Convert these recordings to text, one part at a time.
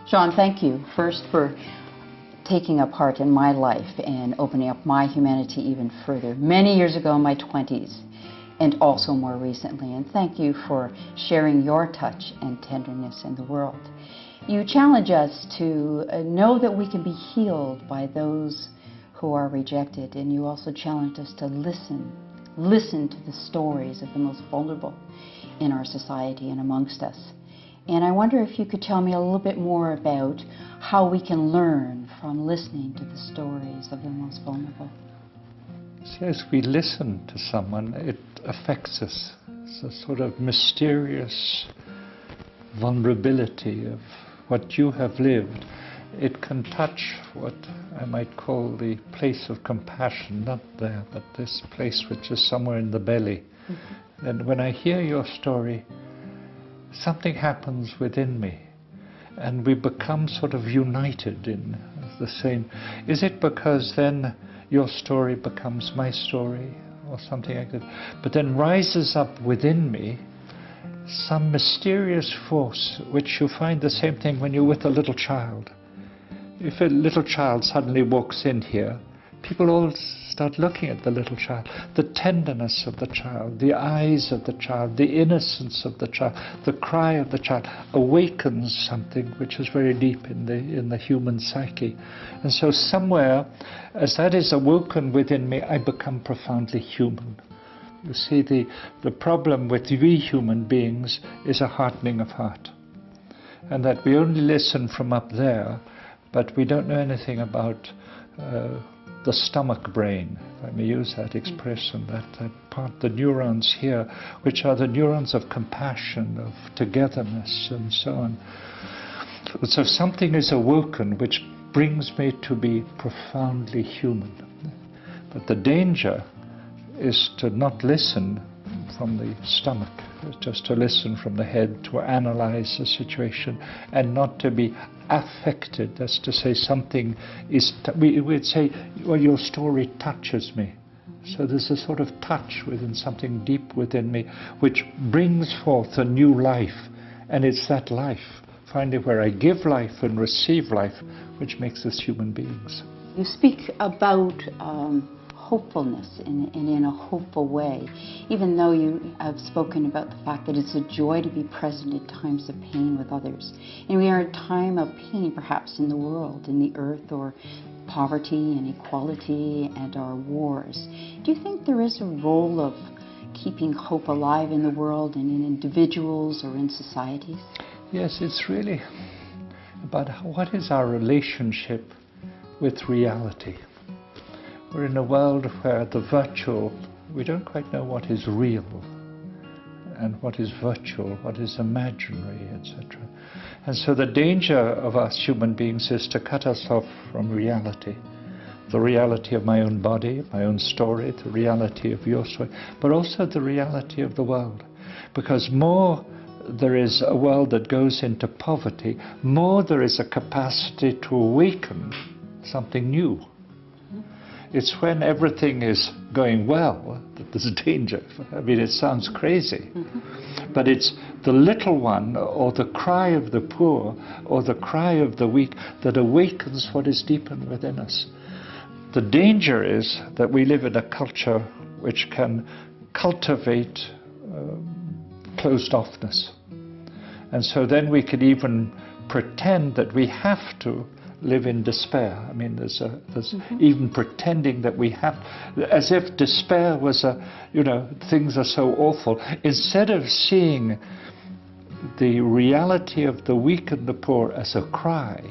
Sean, thank you first for taking a part in my life and opening up my humanity even further, many years ago in my 20s, and also more recently. And thank you for sharing your touch and tenderness in the world. You challenge us to know that we can be healed by those who are rejected, and you also challenge us to listen to the stories of the most vulnerable in our society and amongst us. And I wonder if you could tell me a little bit more about how we can learn from listening to the stories of the most vulnerable. See, as we listen to someone, it affects us. It's a sort of mysterious vulnerability of what you have lived. It can touch what I might call the place of compassion, not there, but this place which is somewhere in the belly. Mm-hmm. And when I hear your story, something happens within me, and we become sort of united in the same. Is it because then your story becomes my story, or something like that? But then rises up within me some mysterious force, which you find the same thing when you're with a little child. If a little child suddenly walks in here, people all start looking at the little child. The tenderness of the child, the eyes of the child, the innocence of the child, the cry of the child awakens something which is very deep in the human psyche. And so somewhere, as that is awoken within me, I become profoundly human. You see, the problem with we human beings is a hardening of heart. And that we only listen from up there, but we don't know anything about the stomach brain, if I may use that expression, that part, the neurons here, which are the neurons of compassion, of togetherness, and so on. So something is awoken which brings me to be profoundly human. But the danger is to not listen from the stomach, just to listen from the head, to analyze the situation, and not to be affected. That's to say, something is, we would say, well, your story touches me. So there's a sort of touch within something deep within me, which brings forth a new life. And it's that life, finally, where I give life and receive life, which makes us human beings. You speak about hopefulness in a hopeful way, even though you have spoken about the fact that it's a joy to be present in times of pain with others. And we are in a time of pain perhaps in the world, in the earth, or poverty and equality and our wars. Do you think there is a role of keeping hope alive in the world and in individuals or in societies? Yes, it's really about what is our relationship with reality. We're in a world where the virtual, we don't quite know what is real and what is virtual, what is imaginary, etc. And so the danger of us human beings is to cut us off from reality. The reality of my own body, my own story, the reality of your story, but also the reality of the world. Because more there is a world that goes into poverty, more there is a capacity to awaken something new. It's when everything is going well that there's danger. I mean, it sounds crazy. Mm-hmm. But it's the little one, or the cry of the poor, or the cry of the weak, that awakens what is deep within us. The danger is that we live in a culture which can cultivate closed-offness. And so then we can even pretend that we have to live in despair. I mean, there's mm-hmm. even pretending that we have, as if despair was things are so awful. Instead of seeing the reality of the weak and the poor as a cry,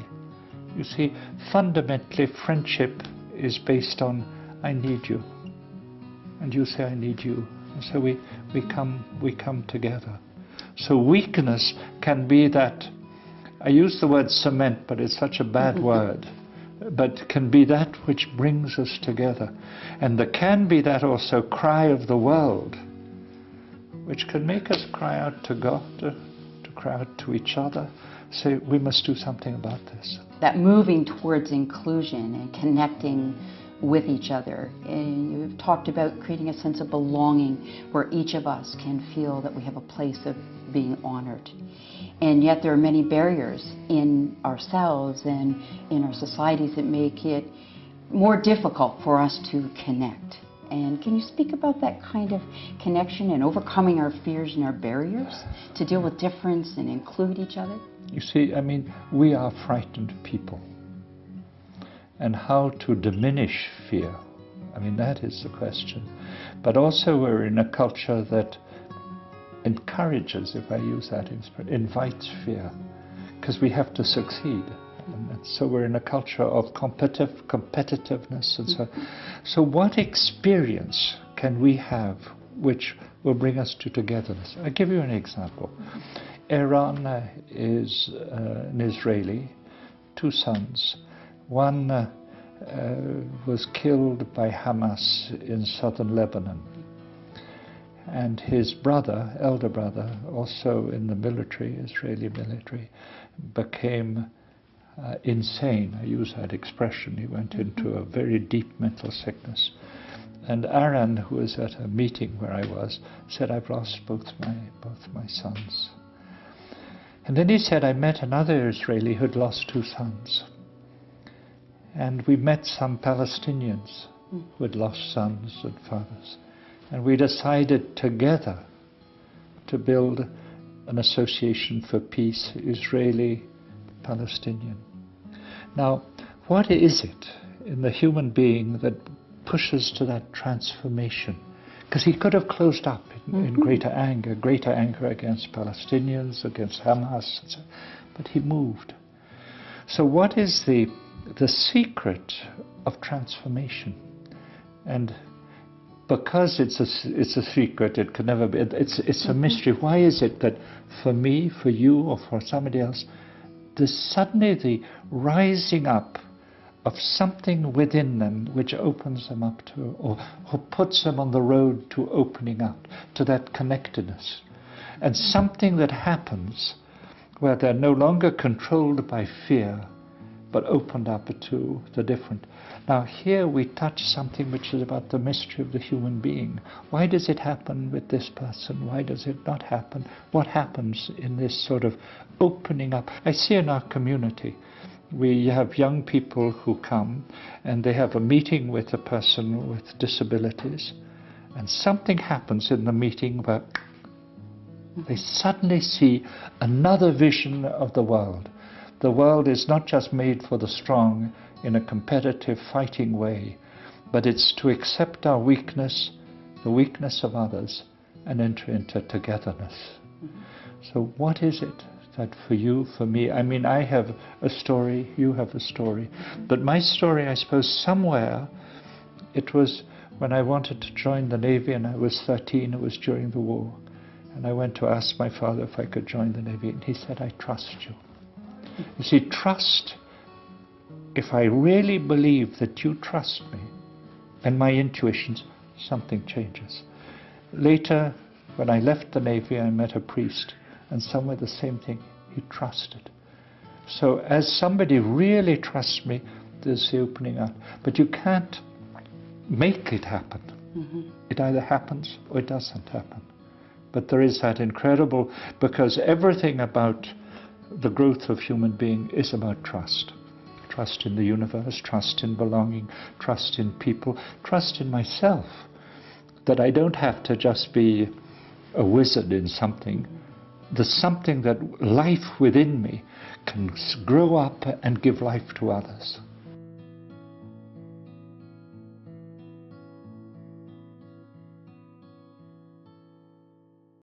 you see, fundamentally friendship is based on, I need you, and you say I need you, and so we come together. So weakness can be that, I use the word cement, but it's such a bad word, but can be that which brings us together. And there can be that also cry of the world, which can make us cry out to God, to cry out to each other, say, we must do something about this. That moving towards inclusion and connecting with each other. And you've talked about creating a sense of belonging where each of us can feel that we have a place of being honored. And yet there are many barriers in ourselves and in our societies that make it more difficult for us to connect. And can you speak about that kind of connection and overcoming our fears and our barriers to deal with difference and include each other? You see, I mean, we are frightened people. And how to diminish fear, I mean, that is the question. But also we're in a culture that encourages, if I use that, invites fear, because we have to succeed. And so we're in a culture of competitiveness and so. So what experience can we have which will bring us to togetherness? I'll give you an example. Iran is an Israeli, 2 sons. One was killed by Hamas in southern Lebanon. And his brother, elder brother, also in the military, Israeli military, became insane. I use that expression. He went into a very deep mental sickness. And Aaron, who was at a meeting where I was, said, "I've lost both my sons." And then he said, "I met another Israeli who'd lost 2 sons. And we met some Palestinians who had lost sons and fathers. And we decided together to build an association for peace, Israeli-Palestinian." Now, what is it in the human being that pushes to that transformation? Because he could have closed up in greater anger against Palestinians, against Hamas, etc. But he moved. So what is the secret of transformation? And because it's a secret, it can never be. It's a mystery. Why is it that for me, for you, or for somebody else, there's suddenly the rising up of something within them which opens them up to, or puts them on the road to opening up to that connectedness, and something that happens where they're no longer controlled by fear, but opened up to the different. Now here we touch something which is about the mystery of the human being. Why does it happen with this person? Why does it not happen? What happens in this sort of opening up? I see in our community, we have young people who come and they have a meeting with a person with disabilities, and something happens in the meeting where they suddenly see another vision of the world. The world is not just made for the strong in a competitive, fighting way, but it's to accept our weakness, the weakness of others, and enter into togetherness. So what is it that for you, for me, I mean, I have a story, you have a story, but my story, I suppose, somewhere, it was when I wanted to join the Navy and I was 13, it was during the war, and I went to ask my father if I could join the Navy, and he said, "I trust you." You see, trust, if I really believe that you trust me and my intuitions, something changes. Later, when I left the Navy, I met a priest, and somewhere the same thing, he trusted. So as somebody really trusts me, there's the opening up. But you can't make it happen. It either happens or it doesn't happen. But there is that incredible, because everything about the growth of human being is about trust. Trust in the universe, trust in belonging, trust in people, trust in myself. That I don't have to just be a wizard in something. There's something that life within me can grow up and give life to others.